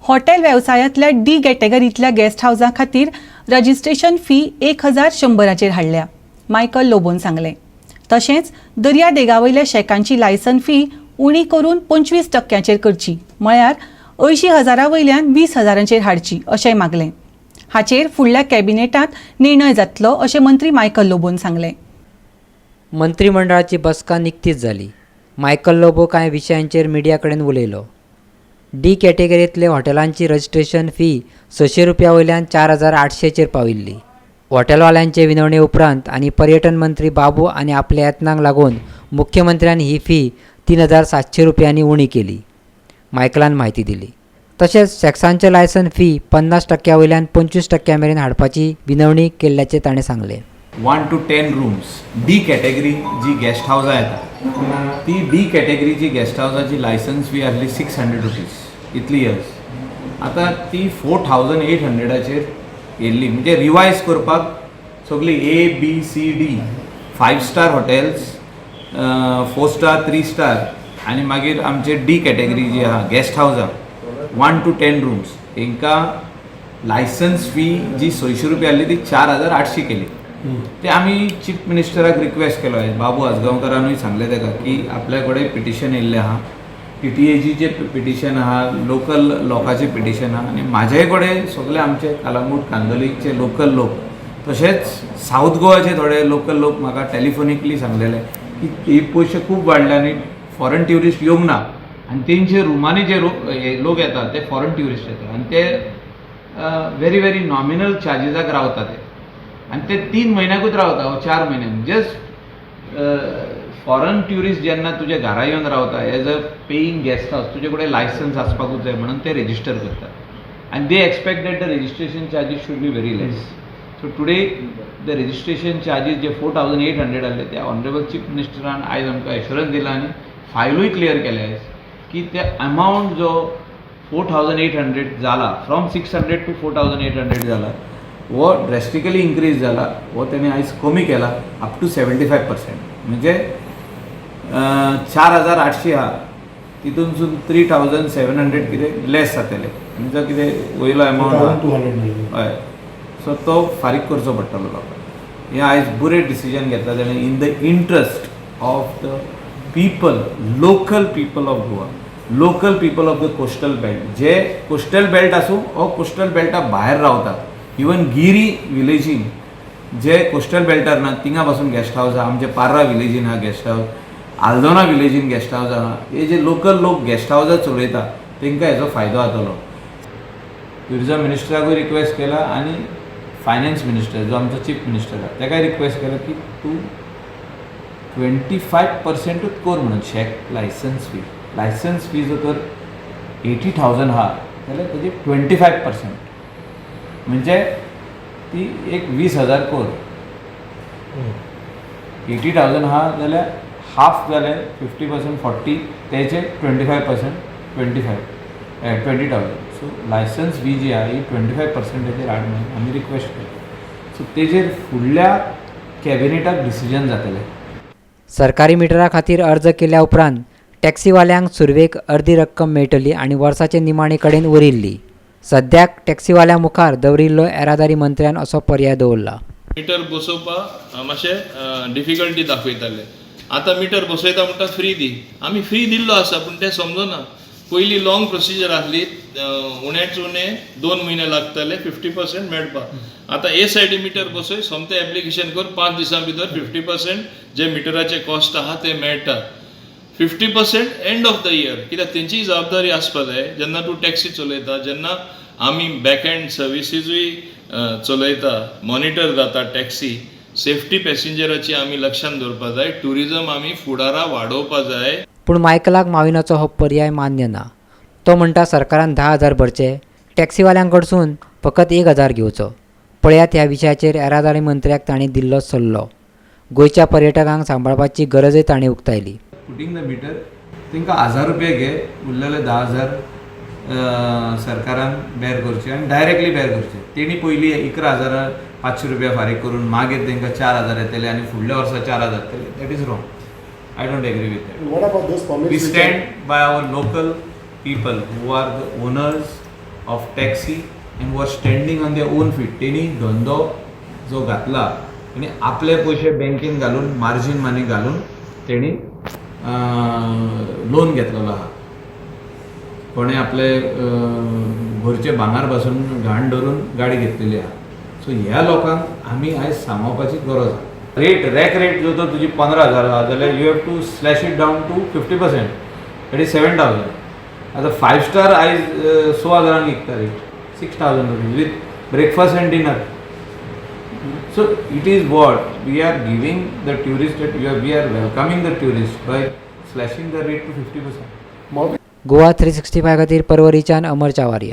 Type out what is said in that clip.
Hotel व्यवसायातल्या D कॅटेगरीतल्या guest हाऊसा खातीर registration fee 1100 हाडल्या, Michael लोबोन सांगलें. तशेंच दर्या देगावयल्या शेकांची लायसन फी उणी करून 25% करची, म्हळ्यार 80,000 वयल्यान 20,000 हाडची अशेंय मागलें. हाचेर फुडल्या कॅबिनेटांत निर्णय जातलो अशें मंत्री मायकल लोबोन सांगलें. मंत्रिमंडळाची बसका निकतीच जाली. मायकल लोबो कांय विशयांचेर मिडिया कडेन उलयलो. डी कॅटेगरींतले हॉटेलांची रजिस्ट्रेशन फी 600 रुपया वयल्यान 4,800 पाविल्ली. हॉटेलवाल्यांचे विनवणे उपरांत आनी पर्यटन मंत्री बाबू आनी आपल्या यत्नांक लागून मुख्यमंत्र्यांनी ही फी 3,700 रुपयांनी उणी केली, मायकलान म्हायती दिली. तशेंच सेक्सांचे लायसन फी 50% वयल्यान 25% मेरेन हाडपाची विनवणी केल्ल्याचें ताणें सांगलें. 1 to 10 रूम्स डी कॅटेगरी जी गेस्ट हाऊसां येता ती डी कॅटेगरीची गेस्ट हाऊसाची लायसन्स फी आसली 600 रुपीज इतली इयर्स. आतां ती 4,800 येयल्ली, म्हणजे रिवायज करपाक सगळी ABCD 5 star hotels, 4 star 3 star आनी मागीर आमचे डी कॅटेगरी जी आहा गेस्ट हाऊसां 1 to 10 रूम्स हांकां लायसन्स फी जी 600 रुपया आसली ती 4,800 केली. ते आमी चीफ मिनिस्टराक रिक्वेस्ट केलो आहे. बाबू आसगांवकारानूय सांगले ताका की आपल्या कडेन पिटिशन येयल्लें आहा, TTAGचे पिटिशन आहा, लोकल लोकांचे पिटिशन आहा आनी म्हाजे कडेन सगळे आमचे कालांगूट कांदोलीचे लोकल लोक तशेंच साऊथ गोवाचे थोडे लोकल लोक म्हाका टॅलिफोनिकली सांगलेले की हे पयशे खूब वाडले आनी फॉरेन ट्युरिस्ट येवंक ना आनी तेंचे रुमांनी जे लोक येतात ते फॉरेन ट्युरिस्ट येतात आनी ते व्हेरी नॉमिनल चार्जिसाक रावता ते आनी ते 3 म्हयन्याकूच रावता वा 4 म्हयन्यांक. जस्ट फॉरेन ट्युरिस्ट जेन्ना तुज्या घरा येवन रावता as a paying guest house तुजे कडेन लायसन्स आसपाकूच जाय म्हणून ते रेजिस्टर करतात आनी they expect that the registration charges should be very less. So today the registration charges जे 4,800 आसले ते ऑनरेबल चीफ मिनिस्टरान आयज आमकां एश्युरन्स दिला आनी फायलूय क्लियर केल्या की ते अमावंट जो 4,800 जाला फ्रॉम 600 to 4,800 जाला वो ड्रेस्टिकली इन्क्रीज जाला, वो त्याने आयज कमी केला अप टू 75%. म्हणजे 4,800 आहा तितूनसून 3,700 कितें लेस जातले म्हणजे कितें वयलो अमावंट हय. सो तो फारीक करचो पडटलो लोकांक. हे आयज बरें डिसिजन घेतला तेणें in the interest of the people, local people of Goa, local people of the coastal belt. जे कोस्टल बेल्ट आसूं हो कोस्टल बेल्टा भायर रावतात. इवन गिरी विलेजीन जे कोस्टल बेल्टार ना थिंगा पासून गेस्ट हाऊस आहा, आमचे पार्रा विलेजीन आहा guest house, Aldona विलेजीन guest house आहा. हे जे लोकल लोक गेस्ट हाऊसां चलयता तांकां हेजो फायदो जातलो. टुरिजम मिनिस्टराकूय रिक्वेस्ट केला आनी फायनान्स मिनिस्टर जो आमचो चीफ मिनिस्टर आहा ताकाय रिक्वेस्ट केला की तूं 25%च कर म्हणून शेक लायसन्स फी जर तर 80,000 आहा जाल्यार तेजे 25% म्हणजे ती एक 20,000 कोर. 80,000 आहा जाल्यार हाफ जाले 50% 40 तेचे 25% 20,000. सो लायसन्स फी जी आहा ही 25%चेर हाड म्हणून आमी रिक्वेस्ट केली. सो तेजेर फुडल्या कॅबिनेटाक डिसिजन जातलें. सरकारी मिटरा खातीर अर्ज केल्या उपरांत टॅक्सीवाल्यांक सुरवेक अर्दी रक्कम मेळटली आनी वर्साचे निमाणे कडेन उरिल्ली. सद्याक टॅक्सीवाल्या मुखार दवरिल्लो येरादारी मंत्र्यान असो पर्याय दवरला. मिटर बसोवपाक मातशें डिफिकल्टी दाखयताले. आतां मिटर बसयता म्हणटा फ्री दी. आमी फ्री दिल्लो आसा पूण तें समजना. पयलीं लॉंग प्रोसिजर आसली, उणेच उणें 2 म्हयने लागताले 50% मेळपाक. आतां ए सायडी मिटर बसय, सोमतें एप्लिकेशन कर, 5 दिसां भितर 50% जे मिटराचे कॉस्ट आहा ते मेळटा. 50% एंड ऑफ द इयर. कित्याक तेंचीय जबाबदारी आसपा जाय. जेन्ना तूं टॅक्सी चलयता, जेन्ना आमी बॅक एंड सर्विसीसूय चलयता, मॉनिटर जाता टॅक्सी, सेफ्टी पॅसेंजराची आमी लक्षांत दवरपा जाय. ट्युरिजम आमी फुडारा वाडोवपा जाय. पूण मायकलाक माविनाचो हो पर्याय मान्य ना. तो म्हणटा सरकारान 10,000 भरचे, टॅक्सीवाल्यांक कडसून फकत 1,000 घेवचो. पळयात ह्या विशयाचेर येरादारी मंत्र्याक तांणी दिल्लो सल्लो. गोंयच्या पर्यटकांक सांबाळपाची गरजय तांणी उक्तायली. पुटींग द मिटर तांकां 1,000 रुपया घे, उरलेले 10,000 सरकारान बेर करचे आनी डायरेक्टली बेर करचे. तेणी पयलीं 11,500 रुपया फारीक करून मागीर तांकां 4,000 येतले आनी फुडल्या वर्सा 4,000 येतले. That is wrong. I don't agree with that. We stand by our local people who are the owners of taxi and was standing on their own feet. तेणी धंदो जो घातला तेणी आपले पयशे बँकेन घालून मार्जीन मनी घालून तेणी लोन घेतलेलो आहा. कोणें आपले घरचे भांगर पासून घाण धरून गाडी घेतलेली आहा. सो ह्या लोकांक आमी आयज सांबाळपाची गरज आहा. रॅक रेट जो तर तुजी 15,000 आहा जाल्यार you have to slash it down to 50%. That is 7,000. आतां 5 स्टार आयज 6,000 विकता रेट. 6,000 rupees with breakfast and dinner. So it is what we are giving the tourist, that we are welcoming the tourist by slashing the rate to 50%. Goa 365 खातीर परवरीच्यान अमर चावारिया.